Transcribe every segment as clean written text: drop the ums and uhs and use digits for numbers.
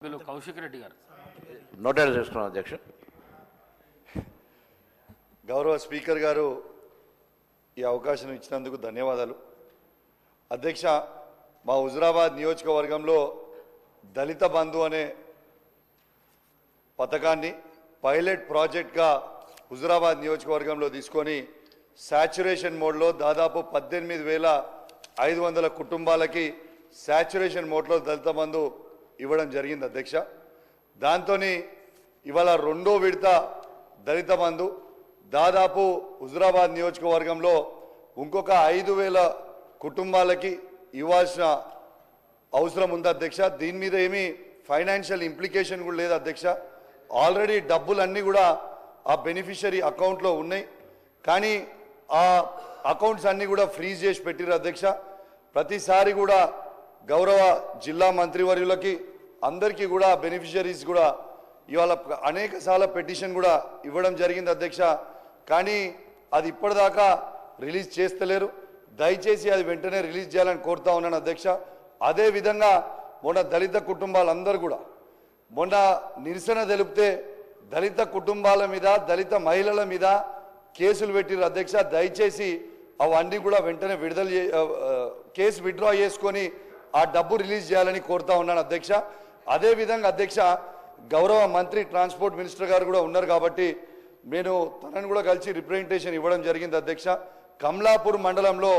కౌశిక్ రెడ్డి గారు నోటెడ్ చేస్తున్నాం అధ్యక్ష. గౌరవ స్పీకర్ గారు ఈ అవకాశం ఇచ్చినందుకు ధన్యవాదాలు. అధ్యక్ష, మా హుజురాబాద్ నియోజకవర్గంలో దళిత బంధు అనే పథకాన్ని పైలట్ ప్రాజెక్ట్గా హుజురాబాద్ నియోజకవర్గంలో తీసుకొని శాచ్యురేషన్ మోడ్లో దాదాపు 18,500 కుటుంబాలకి శాచ్యురేషన్ మోడ్లో దళిత బంధు ఇవ్వడం జరిగింది అధ్యక్ష. దాంతో ఇవాళ రెండో విడత దళిత బంధు దాదాపు హుజురాబాద్ నియోజకవర్గంలో ఇంకొక 5,000 కుటుంబాలకి ఇవ్వాల్సిన అవసరం ఉంది అధ్యక్ష. దీని మీద ఏమీ ఫైనాన్షియల్ ఇంప్లికేషన్ కూడా లేదు అధ్యక్ష. ఆల్రెడీ డబ్బులన్నీ కూడా ఆ బెనిఫిషరీ అకౌంట్లో ఉన్నాయి, కానీ ఆ అకౌంట్స్ అన్నీ కూడా ఫ్రీజ్ చేసి పెట్టిరు అధ్యక్ష. ప్రతిసారి కూడా గౌరవ జిల్లా మంత్రివర్యులకి అందరికీ కూడా బెనిఫిషరీస్ కూడా ఇవాళ అనేక సార్లు పిటిషన్ కూడా ఇవ్వడం జరిగింది అధ్యక్ష. కానీ అది ఇప్పటిదాకా రిలీజ్ చేస్తలేరు. దయచేసి అది వెంటనే రిలీజ్ చేయాలని కోరుతా ఉన్నాను అధ్యక్ష. అదేవిధంగా మొన్న దళిత కుటుంబాలందరూ కూడా మొన్న నిరసన తెలిపితే దళిత కుటుంబాల మీద దళిత మహిళల మీద కేసులు పెట్టిరు అధ్యక్ష. దయచేసి అవన్నీ కూడా వెంటనే కేసు విత్డ్రా చేసుకొని ఆ డబ్బు రిలీజ్ చేయాలని కోరుతా ఉన్నాను అధ్యక్ష. అదేవిధంగా అధ్యక్ష, గౌరవ మంత్రి ట్రాన్స్పోర్ట్ మినిస్టర్ గారు కూడా ఉన్నారు కాబట్టి నేను తనను కూడా కలిసి రిప్రజెంటేషన్ ఇవ్వడం జరిగింది అధ్యక్ష. కమలాపూర్ మండలంలో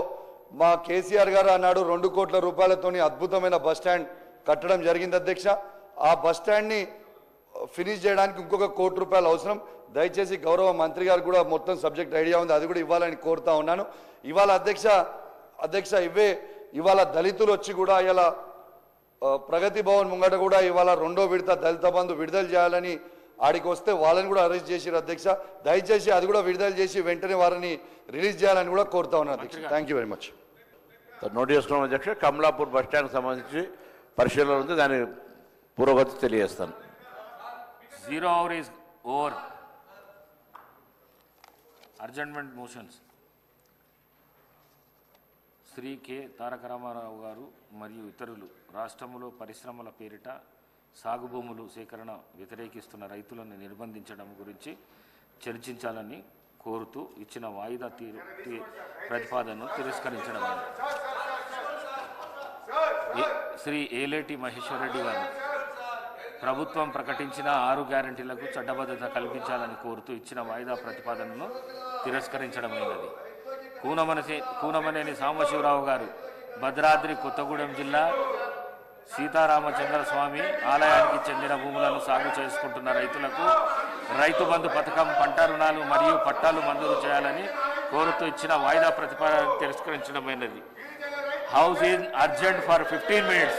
మా కేసీఆర్ గారు అన్నాడు 2 కోట్ల రూపాయలతోని అద్భుతమైన బస్టాండ్ కట్టడం జరిగింది అధ్యక్ష. ఆ బస్టాండ్ని ఫినిష్ చేయడానికి ఇంకొక 1 కోటి రూపాయలు అవసరం. దయచేసి గౌరవ మంత్రి గారు కూడా మొత్తం సబ్జెక్ట్ ఐడియా ఉంది, అది కూడా ఇవ్వాలని కోరుతా ఉన్నాను. ఇవాళ అధ్యక్ష ఇవాళ దళితులు వచ్చి కూడా ఇలా ప్రగతి భవన్ ముంగట కూడా ఇవాళ రెండో విడత దళిత బంధు విడుదల చేయాలని ఆడికి వస్తే వాళ్ళని కూడా అరెస్ట్ చేసిరు అధ్యక్ష. దయచేసి అది కూడా విడుదల చేసి వెంటనే వారిని రిలీజ్ చేయాలని కూడా కోరుతా ఉన్నాను అధ్యక్ష. Thank you very much. Note చేసుకున్నాం అధ్యక్ష. కమలాపూర్ బస్ స్టాండ్కి సంబంధించి పరిశీలన ఉంది, దాని పురోగతి తెలియజేస్తాను. 0 hour is over. Adjournment motions. Shri K Taraka Rama Rao garu మరియు ఇతరులు రాష్ట్రంలో పరిశ్రమల పేరిట సాగు భూములు సేకరణ వ్యతిరేకిస్తున్న రైతులను నిర్బంధించడం గురించి చర్చించాలని కోరుతూ ఇచ్చిన వాయిదా ప్రతిపాదనను తిరస్కరించడం. శ్రీ ఏలేటి మహేశ్వర్ రెడ్డి గారు ప్రభుత్వం ప్రకటించిన 6 గ్యారంటీలకు చట్టబద్ధత కల్పించాలని కోరుతూ ఇచ్చిన వాయిదా ప్రతిపాదనను తిరస్కరించడమైనది. కూనమనేని సాంబశివరావు గారు భద్రాద్రి కొత్తగూడెం జిల్లా సీతారామచంద్ర స్వామి ఆలయానికి చెందిన భూములను సాగు చేసుకుంటున్న రైతులకు రైతు బంధు పథకం, పంట రుణాలు మరియు పట్టాలు మంజూరు చేయాలని కోరుతూ ఇచ్చిన వాయిదా ప్రతిపాదన తిరస్కరించడమైనది. House is adjourned for 15 minutes.